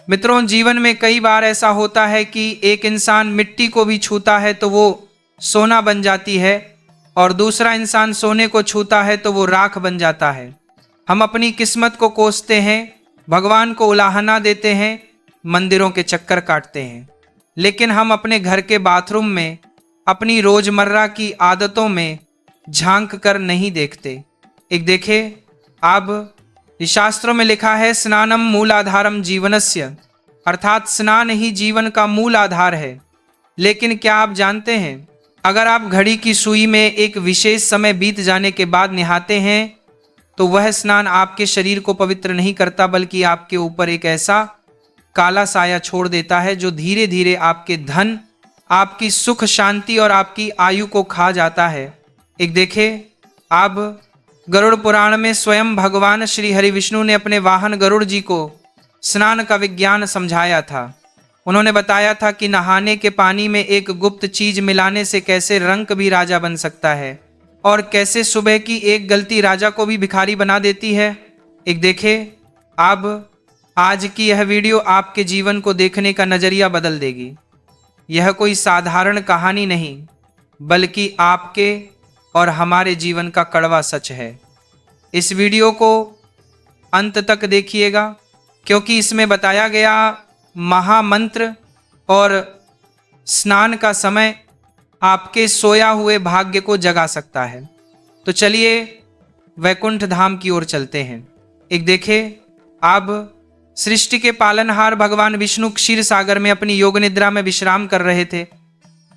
मित्रों, जीवन में कई बार ऐसा होता है कि एक इंसान मिट्टी को भी छूता है तो वो सोना बन जाती है, और दूसरा इंसान सोने को छूता है तो वो राख बन जाता है। हम अपनी किस्मत को कोसते हैं, भगवान को उलाहना देते हैं, मंदिरों के चक्कर काटते हैं, लेकिन हम अपने घर के बाथरूम में अपनी रोजमर्रा की आदतों में झांक कर नहीं देखते। एक देखे, अब शास्त्रों में लिखा है स्नानम मूलाधारम जीवनस्य, अर्थात स्नान ही जीवन का मूल आधार है। लेकिन क्या आप जानते हैं, अगर आप घड़ी की सुई में एक विशेष समय बीत जाने के बाद नहाते हैं तो वह स्नान आपके शरीर को पवित्र नहीं करता, बल्कि आपके ऊपर एक ऐसा काला साया छोड़ देता है जो धीरे धीरे आपके धन, आपकी सुख शांति और आपकी आयु को खा जाता है। एक देखे, अब गरुड़ पुराण में स्वयं भगवान श्री हरि विष्णु ने अपने वाहन गरुड़ जी को स्नान का विज्ञान समझाया था। उन्होंने बताया था कि नहाने के पानी में एक गुप्त चीज मिलाने से कैसे रंक भी राजा बन सकता है, और कैसे सुबह की एक गलती राजा को भी भिखारी बना देती है। एक देखे, अब आज की यह वीडियो आपके जीवन को देखने का नजरिया बदल देगी। यह कोई साधारण कहानी नहीं, बल्कि आपके और हमारे जीवन का कड़वा सच है। इस वीडियो को अंत तक देखिएगा, क्योंकि इसमें बताया गया महामंत्र और स्नान का समय आपके सोया हुए भाग्य को जगा सकता है। तो चलिए वैकुंठ धाम की ओर चलते हैं। एक देखे, अब सृष्टि के पालनहार भगवान विष्णु क्षीर सागर में अपनी योग निद्रा में विश्राम कर रहे थे।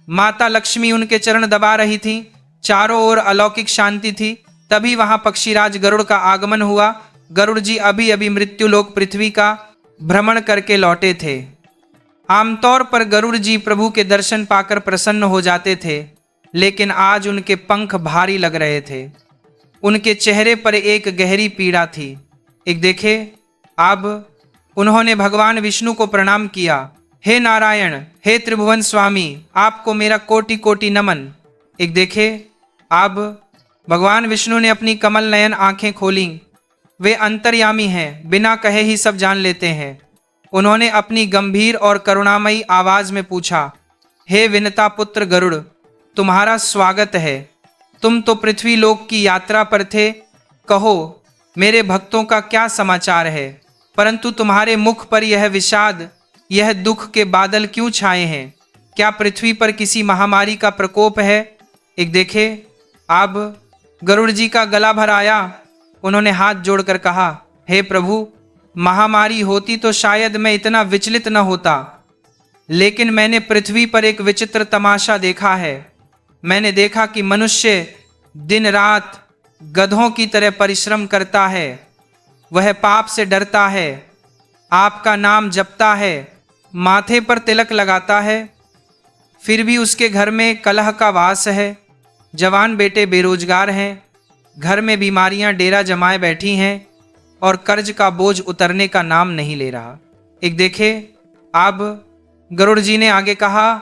माता लक्ष्मी उनके चरण दबा रही थी, चारों ओर अलौकिक शांति थी। तभी वहां पक्षीराज गरुड़ का आगमन हुआ। गरुड़ जी अभी अभी मृत्युलोक पृथ्वी का भ्रमण करके लौटे थे। आमतौर पर गरुड़ जी प्रभु के दर्शन पाकर प्रसन्न हो जाते थे, लेकिन आज उनके पंख भारी लग रहे थे। उनके चेहरे पर एक गहरी पीड़ा थी। एक देखे, अब उन्होंने भगवान विष्णु को प्रणाम किया। हे नारायण, हे त्रिभुवन स्वामी, आपको मेरा कोटि कोटि नमन। एक देखे, अब भगवान विष्णु ने अपनी कमल नयन आंखें खोली। वे अंतर्यामी हैं, बिना कहे ही सब जान लेते हैं। उन्होंने अपनी गंभीर और करुणामयी आवाज में पूछा, हे विनता पुत्र गरुड़, तुम्हारा स्वागत है। तुम तो पृथ्वी लोक की यात्रा पर थे। कहो, मेरे भक्तों का क्या समाचार है? परंतु तुम्हारे मुख पर यह विषाद, यह दुख के बादल क्यों छाए हैं? क्या पृथ्वी पर किसी महामारी का प्रकोप है? एक देखे, अब गरुड़ जी का गला भर आया। उन्होंने हाथ जोड़कर कहा, हे प्रभु, महामारी होती तो शायद मैं इतना विचलित न होता, लेकिन मैंने पृथ्वी पर एक विचित्र तमाशा देखा है। मैंने देखा कि मनुष्य दिन रात गधों की तरह परिश्रम करता है, वह पाप से डरता है, आपका नाम जपता है, माथे पर तिलक लगाता है, फिर भी उसके घर में कलह का वास है। जवान बेटे बेरोजगार हैं, घर में बीमारियां डेरा जमाए बैठी हैं, और कर्ज का बोझ उतरने का नाम नहीं ले रहा। एक देखे, अब गरुड़ जी ने आगे कहा,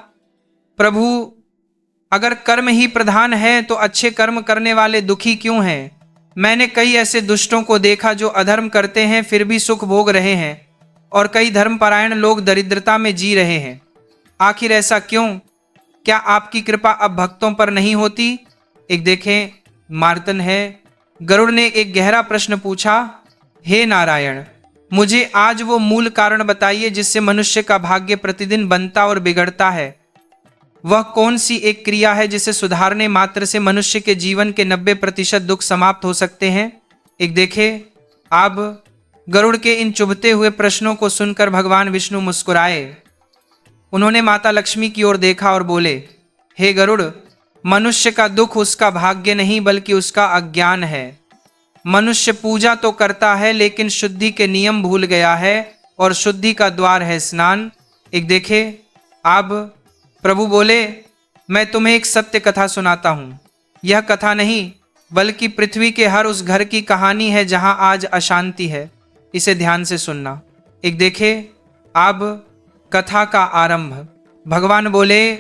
प्रभु, अगर कर्म ही प्रधान है तो अच्छे कर्म करने वाले दुखी क्यों हैं? मैंने कई ऐसे दुष्टों को देखा जो अधर्म करते हैं फिर भी सुख भोग रहे हैं, और कई धर्मपरायण लोग दरिद्रता में जी रहे हैं। आखिर ऐसा क्यों? क्या आपकी कृपा अब भक्तों पर नहीं होती? एक देखें, मार्तन है। गरुड़ ने एक गहरा प्रश्न पूछा, हे नारायण, मुझे आज वो मूल कारण बताइए जिससे मनुष्य का भाग्य प्रतिदिन बनता और बिगड़ता है। वह कौन सी एक क्रिया है जिसे सुधारने मात्र से मनुष्य के जीवन के 90% दुख समाप्त हो सकते हैं? एक देखे, अब गरुड़ के इन चुभते हुए प्रश्नों को सुनकर भगवान विष्णु मुस्कुराए। उन्होंने माता लक्ष्मी की ओर देखा और बोले, हे गरुड़, मनुष्य का दुख उसका भाग्य नहीं बल्कि उसका अज्ञान है। मनुष्य पूजा तो करता है लेकिन शुद्धि के नियम भूल गया है, और शुद्धि का द्वार है स्नान। एक देखे, अब प्रभु बोले, मैं तुम्हें एक सत्य कथा सुनाता हूँ। यह कथा नहीं बल्कि पृथ्वी के हर उस घर की कहानी है जहाँ आज अशांति है। इसे ध्यान से सुनना। एक देखे, अब कथा का आरंभ। भगवान बोले,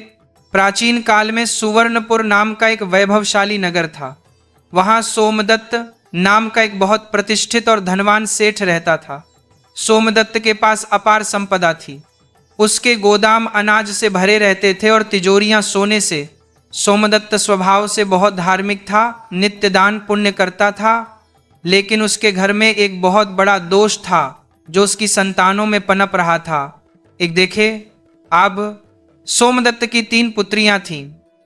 प्राचीन काल में सुवर्णपुर नाम का एक वैभवशाली नगर था। वहाँ सोमदत्त नाम का एक बहुत प्रतिष्ठित और धनवान सेठ रहता था। सोमदत्त के पास अपार संपदा थी। उसके गोदाम अनाज से भरे रहते थे और तिजोरियां सोने से। सोमदत्त स्वभाव से बहुत धार्मिक था, नित्य दान पुण्य करता था, लेकिन उसके घर में एक बहुत बड़ा दोष था जो उसकी संतानों में पनप रहा था। एक देखे, अब सोमदत्त की 3 पुत्रियां थीं,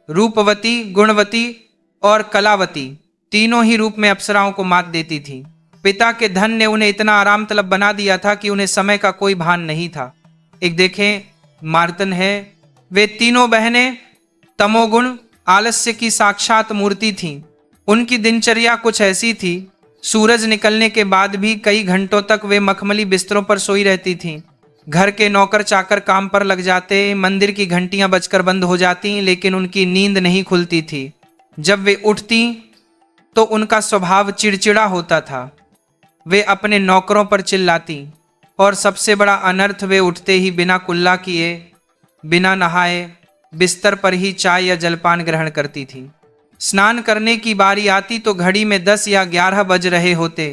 रूपवती, गुणवती और कलावती। तीनों ही रूप में अप्सराओं को मात देती थीं। पिता के धन ने उन्हें इतना आराम तलब बना दिया था कि उन्हें समय का कोई भान नहीं था। एक देखें, मार्तन है, वे तीनों बहनें तमोगुण आलस्य की साक्षात मूर्ति थीं। उनकी दिनचर्या कुछ ऐसी थी, सूरज निकलने के बाद भी कई घंटों तक वे मखमली बिस्तरों पर सोई रहती थीं। घर के नौकर चाकर काम पर लग जाते, मंदिर की घंटियां बजकर बंद हो जाती, लेकिन उनकी नींद नहीं खुलती थी। जब वे उठती तो उनका स्वभाव चिड़चिड़ा होता था। वे अपने नौकरों पर चिल्लाती और सबसे बड़ा अनर्थ, वे उठते ही बिना कुल्ला किए, बिना नहाए, बिस्तर पर ही चाय या जलपान ग्रहण करती थी। स्नान करने की बारी आती तो घड़ी में 10 या 11 बज रहे होते।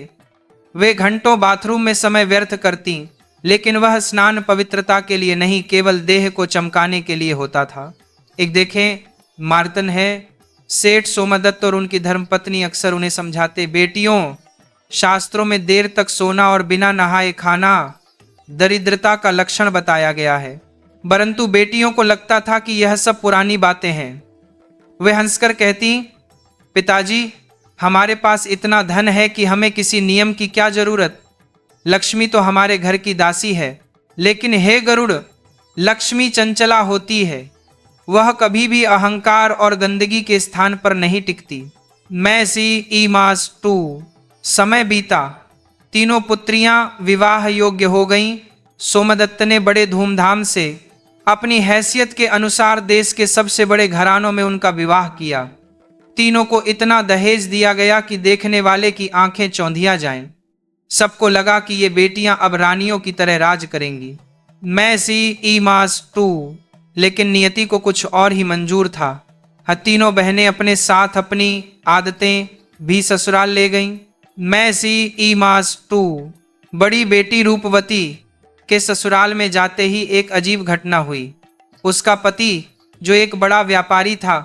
वे घंटों बाथरूम में समय व्यर्थ करती, लेकिन वह स्नान पवित्रता के लिए नहीं, केवल देह को चमकाने के लिए होता था। एक देखें, मार्तन है, सेठ सोमदत्त और उनकी धर्मपत्नी अक्सर उन्हें समझाते, बेटियों, शास्त्रों में देर तक सोना और बिना नहाए खाना दरिद्रता का लक्षण बताया गया है। परंतु बेटियों को लगता था कि यह सब पुरानी बातें हैं। वे हंसकर कहती, पिताजी, हमारे पास इतना धन है कि हमें किसी नियम की क्या जरूरत। लक्ष्मी तो हमारे घर की दासी है, लेकिन हे गरुड़, लक्ष्मी चंचला होती है, वह कभी भी अहंकार और गंदगी के स्थान पर नहीं टिकती। मैं सी ई मास 2। समय बीता, तीनों पुत्रियां विवाह योग्य हो गईं। सोमदत्त ने बड़े धूमधाम से अपनी हैसियत के अनुसार देश के सबसे बड़े घरानों में उनका विवाह किया। तीनों को इतना दहेज दिया गया कि देखने वाले की आंखें चौंधिया जाएं। सबको लगा कि ये बेटियां अब रानियों की तरह राज करेंगी। मैं सी ई मास 2। लेकिन नियति को कुछ और ही मंजूर था। तीनों बहनें अपने साथ अपनी आदतें भी ससुराल ले गईं। मैं सी ई मास 2। बड़ी बेटी रूपवती के ससुराल में जाते ही एक अजीब घटना हुई। उसका पति, जो एक बड़ा व्यापारी था,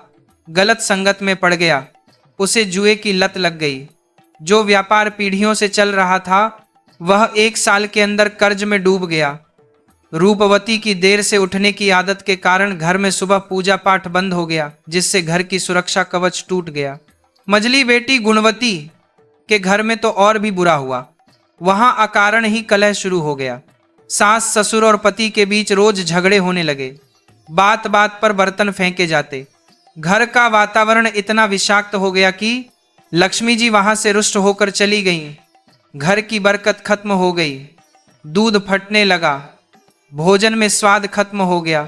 गलत संगत में पड़ गया। उसे जुए की लत लग गई। जो व्यापार पीढ़ियों से चल रहा था, वह 1 साल के अंदर कर्ज में डूब गया। रूपवती की देर से उठने की आदत के कारण घर में सुबह पूजा पाठ बंद हो गया, जिससे घर की सुरक्षा कवच टूट गया। मझली बेटी गुणवती के घर में तो और भी बुरा हुआ। वहां अकारण ही कलह शुरू हो गया। सास, ससुर और पति के बीच रोज झगड़े होने लगे। बात बात पर बर्तन फेंके जाते। घर का वातावरण इतना विषाक्त हो गया कि लक्ष्मी जी वहां से रुष्ट होकर चली गईं। घर की बरकत खत्म हो गई। दूध फटने लगा, भोजन में स्वाद खत्म हो गया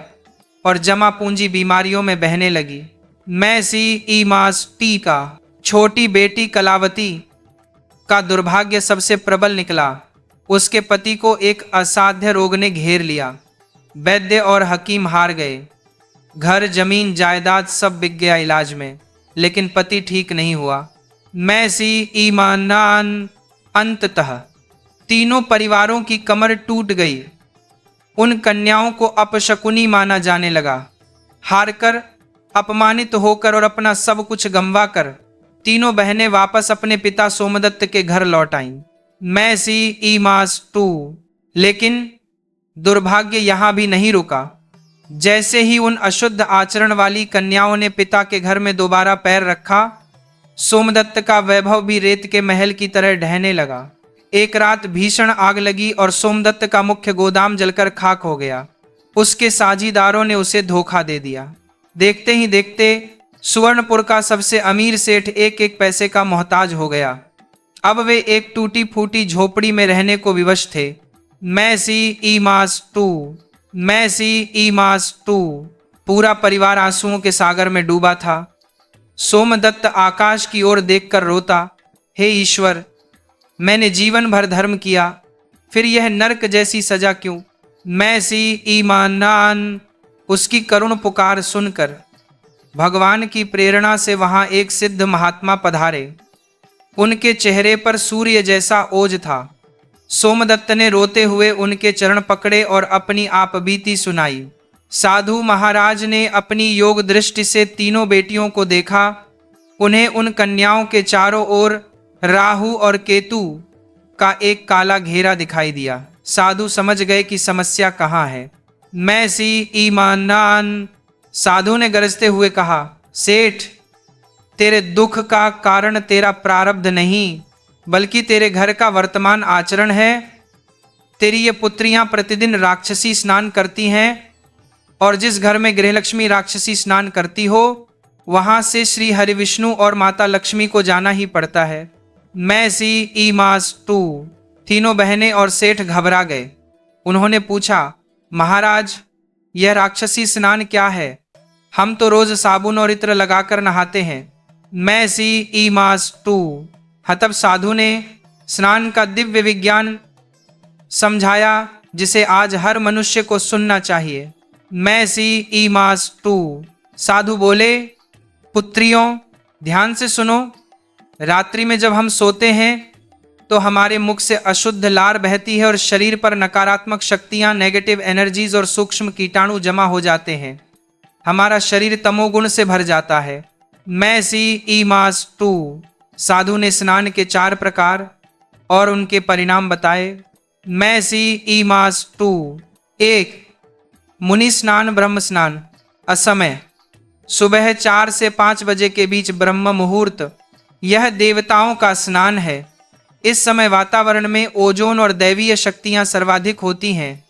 और जमा पूंजी बीमारियों में बहने लगी। मैं सी ई मास टी का छोटी बेटी कलावती का दुर्भाग्य सबसे प्रबल निकला। उसके पति को एक असाध्य रोग ने घेर लिया। वैद्य और हकीम हार गए। घर, जमीन, जायदाद सब बिक गया इलाज में, लेकिन पति ठीक नहीं हुआ। मैं सी ईमानान अंततः तीनों परिवारों की कमर टूट गई। उन कन्याओं को अपशकुनी माना जाने लगा। हारकर, अपमानित होकर और अपना सब कुछ गंवा कर तीनों बहनें वापस अपने पिता सोमदत्त के घर लौट आईं। मैं सी ई मास 2। लेकिन दुर्भाग्य यहां भी नहीं रुका। जैसे ही उन अशुद्ध आचरण वाली कन्याओं ने पिता के घर में दोबारा पैर रखा, सोमदत्त का वैभव भी रेत के महल की तरह ढहने लगा। एक रात भीषण आग लगी और सोमदत्त का मुख्य गोदाम जलकर खाक हो गया। उसके साझीदारों ने उसे धोखा दे दिया। देखते ही देखते सुवर्णपुर का सबसे अमीर सेठ 1-1 पैसे का मोहताज हो गया। अब वे एक टूटी फूटी झोपड़ी में रहने को विवश थे। मैं सी ई मास 2। मैं सी ई मास 2। पूरा परिवार आंसुओं के सागर में डूबा था। सोमदत्त आकाश की ओर देखकर रोता, हे ईश्वर, मैंने जीवन भर धर्म किया, फिर यह नरक जैसी सजा क्यों। मैं सी ईमानान। उसकी करुण पुकार सुनकर भगवान की प्रेरणा से वहां एक सिद्ध महात्मा पधारे। उनके चेहरे पर सूर्य जैसा ओज था। सोमदत्त ने रोते हुए उनके चरण पकड़े और अपनी आप बीती सुनाई। साधु महाराज ने अपनी योग दृष्टि से तीनों बेटियों को देखा। उन्हें उन कन्याओं के चारों ओर राहु और केतु का एक काला घेरा दिखाई दिया। साधु समझ गए कि समस्या कहाँ है। मैं सी ईमानान, साधु ने गरजते हुए कहा, सेठ, तेरे दुख का कारण तेरा प्रारब्ध नहीं बल्कि तेरे घर का वर्तमान आचरण है। तेरी ये पुत्रियां प्रतिदिन राक्षसी स्नान करती हैं और जिस घर में गृहलक्ष्मी राक्षसी स्नान करती हो वहां से श्री हरिविष्णु और माता लक्ष्मी को जाना ही पड़ता है। मैं सी ईमास टू। तीनों बहनें और सेठ घबरा गए। उन्होंने पूछा, महाराज, यह राक्षसी स्नान क्या है? हम तो रोज साबुन और इत्र लगाकर नहाते हैं। मैं सी ईमास टू। हतब साधु ने स्नान का दिव्य विज्ञान समझाया जिसे आज हर मनुष्य को सुनना चाहिए। मैं सी ईमास टू। साधु बोले, पुत्रियों, ध्यान से सुनो। रात्रि में जब हम सोते हैं तो हमारे मुख से अशुद्ध लार बहती है और शरीर पर नकारात्मक शक्तियां, नेगेटिव एनर्जीज और सूक्ष्म कीटाणु जमा हो जाते हैं। हमारा शरीर तमोगुण से भर जाता है। मैं सी ईमास टू। साधु ने स्नान के 4 प्रकार और उनके परिणाम बताए। मैं सी ईमास टू। 1. मुनि स्नान, ब्रह्म स्नान। असमय सुबह 4 से 5 बजे के बीच ब्रह्म मुहूर्त। यह देवताओं का स्नान है। इस समय वातावरण में ओजोन और दैवीय शक्तियां सर्वाधिक होती हैं।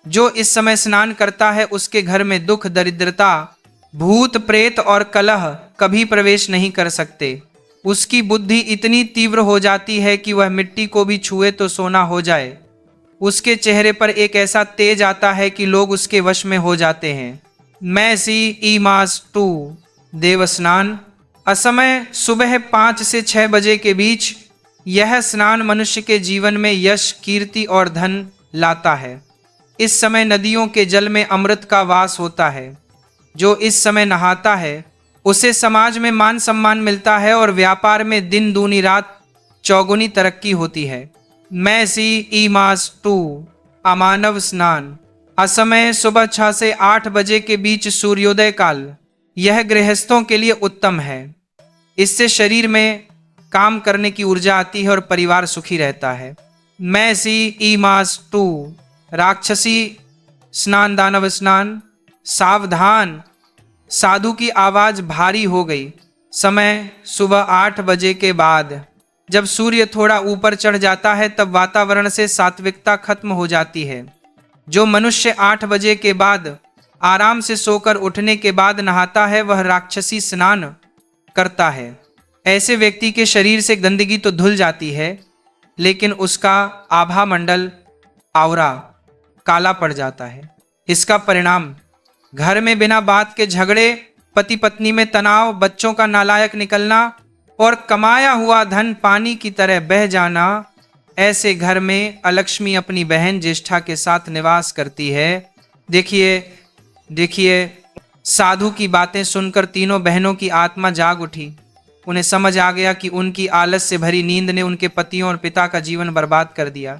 जो इस समय स्नान करता है उसके घर में दुख, दरिद्रता, भूत प्रेत और कलह कभी प्रवेश नहीं कर सकते। उसकी बुद्धि इतनी तीव्र हो जाती है कि वह मिट्टी को भी छुए तो सोना हो जाए। उसके चेहरे पर एक ऐसा तेज आता है कि लोग उसके वश में हो जाते हैं। मैं सी ईमास टू। देव स्नान। असमय सुबह 5 से 6 बजे के बीच। यह स्नान मनुष्य के जीवन में यश, कीर्ति और धन लाता है। इस समय नदियों के जल में अमृत का वास होता है। जो इस समय नहाता है उसे समाज में मान सम्मान मिलता है और व्यापार में दिन दूनी रात चौगुनी तरक्की होती है। मैं सी ईमास टू। अमानव स्नान। असमय सुबह 6 से 8 बजे के बीच सूर्योदय काल। यह गृहस्थों के लिए उत्तम है। इससे शरीर में काम करने की ऊर्जा आती है और परिवार सुखी रहता है। मैं सी ईमास टू। राक्षसी स्नान, दानव स्नान। सावधान, साधु की आवाज भारी हो गई। समय सुबह 8 बजे के बाद। जब सूर्य थोड़ा ऊपर चढ़ जाता है तब वातावरण से सात्विकता खत्म हो जाती है। जो मनुष्य 8 बजे के बाद आराम से सोकर उठने के बाद नहाता है वह राक्षसी स्नान करता है। ऐसे व्यक्ति के शरीर से गंदगी तो धुल जाती है लेकिन उसका आभा मंडल, आवरा काला पड़ जाता है। इसका परिणाम घर में बिना बात के झगड़े, पति पत्नी में तनाव, बच्चों का नालायक निकलना और कमाया हुआ धन पानी की तरह बह जाना। ऐसे घर में अलक्ष्मी अपनी बहन ज्येष्ठा के साथ निवास करती है। देखिए, साधु की बातें सुनकर तीनों बहनों की आत्मा जाग उठी। उन्हें समझ आ गया कि उनकी आलस से भरी नींद ने उनके पतियों और पिता का जीवन बर्बाद कर दिया।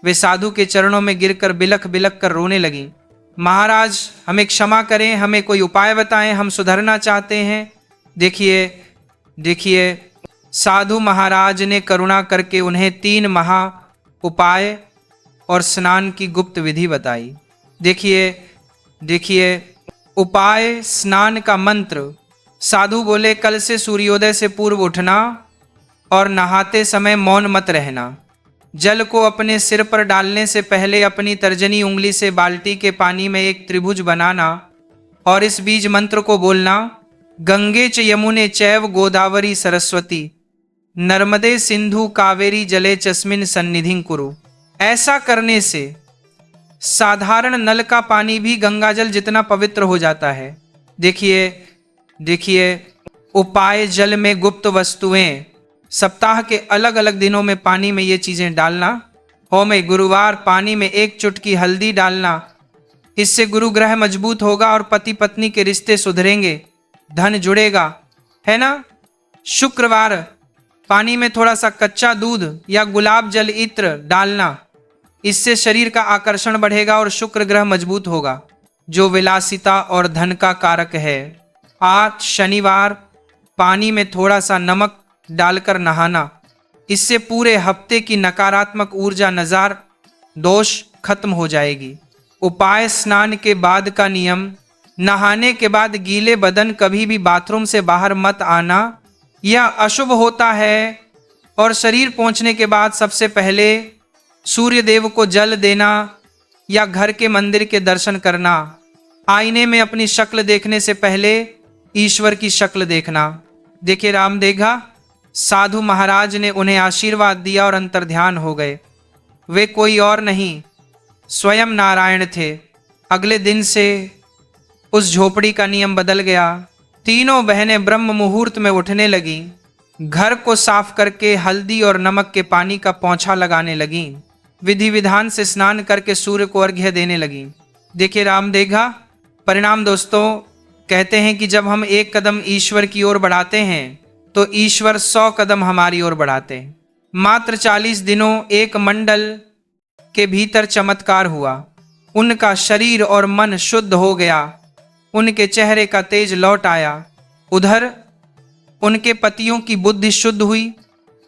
वे साधु के चरणों में गिरकर बिलख बिलख कर रोने लगीं। महाराज, हमें क्षमा करें, हमें कोई उपाय बताएं, हम सुधरना चाहते हैं। देखिए, साधु महाराज ने करुणा करके उन्हें 3 महा उपाय और स्नान की गुप्त विधि बताई। देखिए, उपाय स्नान का मंत्र। साधु बोले, कल से सूर्योदय से पूर्व उठना और नहाते समय मौन मत रहना। जल को अपने सिर पर डालने से पहले अपनी तर्जनी उंगली से बाल्टी के पानी में एक त्रिभुज बनाना और इस बीज मंत्र को बोलना, गंगे च यमुने चैव गोदावरी सरस्वती नर्मदे सिंधु कावेरी जले चस्मिन सन्निधिं कुरु। ऐसा करने से साधारण नल का पानी भी गंगाजल जितना पवित्र हो जाता है। देखिए, उपाय जल में गुप्त वस्तुएं। सप्ताह के अलग अलग दिनों में पानी में ये चीजें डालना। में गुरुवार पानी में 1 चुटकी हल्दी डालना। इससे गुरु ग्रह मजबूत होगा और पति पत्नी के रिश्ते सुधरेंगे, धन जुड़ेगा, है ना। शुक्रवार पानी में थोड़ा सा कच्चा दूध या गुलाब जल इत्र डालना। इससे शरीर का आकर्षण बढ़ेगा और शुक्र ग्रह मजबूत होगा, जो विलासिता और धन का कारक है। आज शनिवार पानी में थोड़ा सा नमक डालकर नहाना, इससे पूरे हफ्ते की नकारात्मक ऊर्जा नजार दोष खत्म हो जाएगी। उपाय: स्नान के बाद का नियम: नहाने के बाद गीले बदन कभी भी बाथरूम से बाहर मत आना, यह अशुभ होता है। और शरीर पहुंचने के बाद सबसे पहले सूर्य देव को जल देना या घर के मंदिर के दर्शन करना। आईने में अपनी शक्ल देखने से पहले ईश्वर की शक्ल देखना। देखिए रामदेगा साधु महाराज ने उन्हें आशीर्वाद दिया और अंतर्ध्यान हो गए। वे कोई और नहीं, स्वयं नारायण थे। अगले दिन से उस झोपड़ी का नियम बदल गया। तीनों बहनें ब्रह्म मुहूर्त में उठने लगीं, घर को साफ करके हल्दी और नमक के पानी का पोंछा लगाने लगीं, विधि विधान से स्नान करके सूर्य को अर्घ्य देने लगीं। देखिए रामदेगा परिणाम दोस्तों, कहते हैं कि जब हम एक कदम ईश्वर की ओर बढ़ाते हैं तो ईश्वर 100 कदम हमारी ओर बढ़ाते हैं। मात्र 40 दिनों एक मंडल के भीतर चमत्कार हुआ। उनका शरीर और मन शुद्ध हो गया, उनके चेहरे का तेज लौट आया। उधर उनके पतियों की बुद्धि शुद्ध हुई,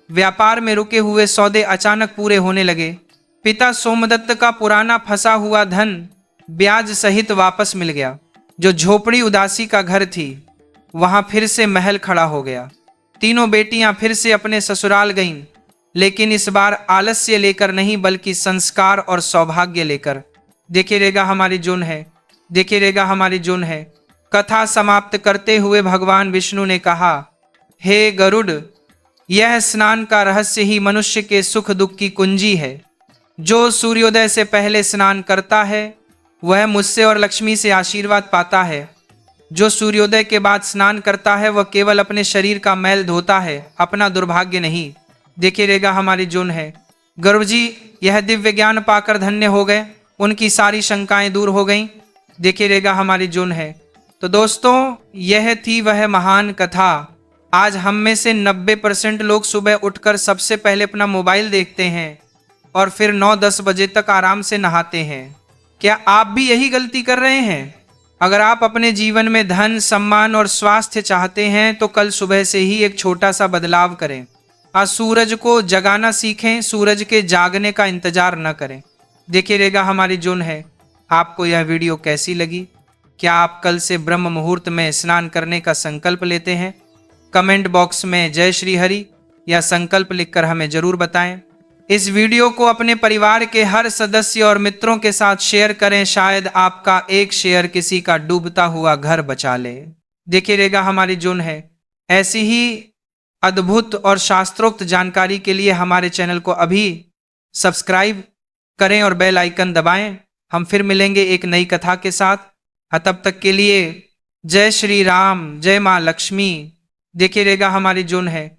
व्यापार में रुके हुए सौदे अचानक पूरे होने लगे। पिता सोमदत्त का पुराना फंसा हुआ धन ब्याज सहित वापस मिल गया। जो झोपड़ी उदासी का घर थी, वहां फिर से महल खड़ा हो गया। तीनों बेटियां फिर से अपने ससुराल गईं, लेकिन इस बार आलस्य लेकर नहीं बल्कि संस्कार और सौभाग्य लेकर। देखिए रेगा हमारी जोन है, देखिए रेगा हमारी जोन है। कथा समाप्त करते हुए भगवान विष्णु ने कहा, हे गरुड़, यह स्नान का रहस्य ही मनुष्य के सुख दुख की कुंजी है। जो सूर्योदय से पहले स्नान करता है वह मुझसे और लक्ष्मी से आशीर्वाद पाता है। जो सूर्योदय के बाद स्नान करता है वह केवल अपने शरीर का मैल धोता है, अपना दुर्भाग्य नहीं। देखिए रेगा हमारी जोन है। गरुड़ जी यह दिव्य ज्ञान पाकर धन्य हो गए, उनकी सारी शंकाएं दूर हो गईं। देखिए रेगा हमारी जोन है। तो दोस्तों यह थी वह महान कथा। आज हम में से 90% लोग सुबह उठकर सबसे पहले अपना मोबाइल देखते हैं और फिर 9-10 बजे तक आराम से नहाते हैं। क्या आप भी यही गलती कर रहे हैं? अगर आप अपने जीवन में धन, सम्मान और स्वास्थ्य चाहते हैं तो कल सुबह से ही एक छोटा सा बदलाव करें। आज सूरज को जगाना सीखें, सूरज के जागने का इंतजार न करें। देखिए रेगा हमारी जोन है। आपको यह वीडियो कैसी लगी? क्या आप कल से ब्रह्म मुहूर्त में स्नान करने का संकल्प लेते हैं? कमेंट बॉक्स में जय श्री हरि या संकल्प लिखकर हमें जरूर बताएं। इस वीडियो को अपने परिवार के हर सदस्य और मित्रों के साथ शेयर करें, शायद आपका एक शेयर किसी का डूबता हुआ घर बचा ले। देखिए रेगा हमारी जोन है। ऐसी ही अद्भुत और शास्त्रोक्त जानकारी के लिए हमारे चैनल को अभी सब्सक्राइब करें और बेल आइकन दबाएं। हम फिर मिलेंगे एक नई कथा के साथ। तब तक के लिए जय श्री राम, जय माँ लक्ष्मी। देखिए रेगा हमारी जोन है।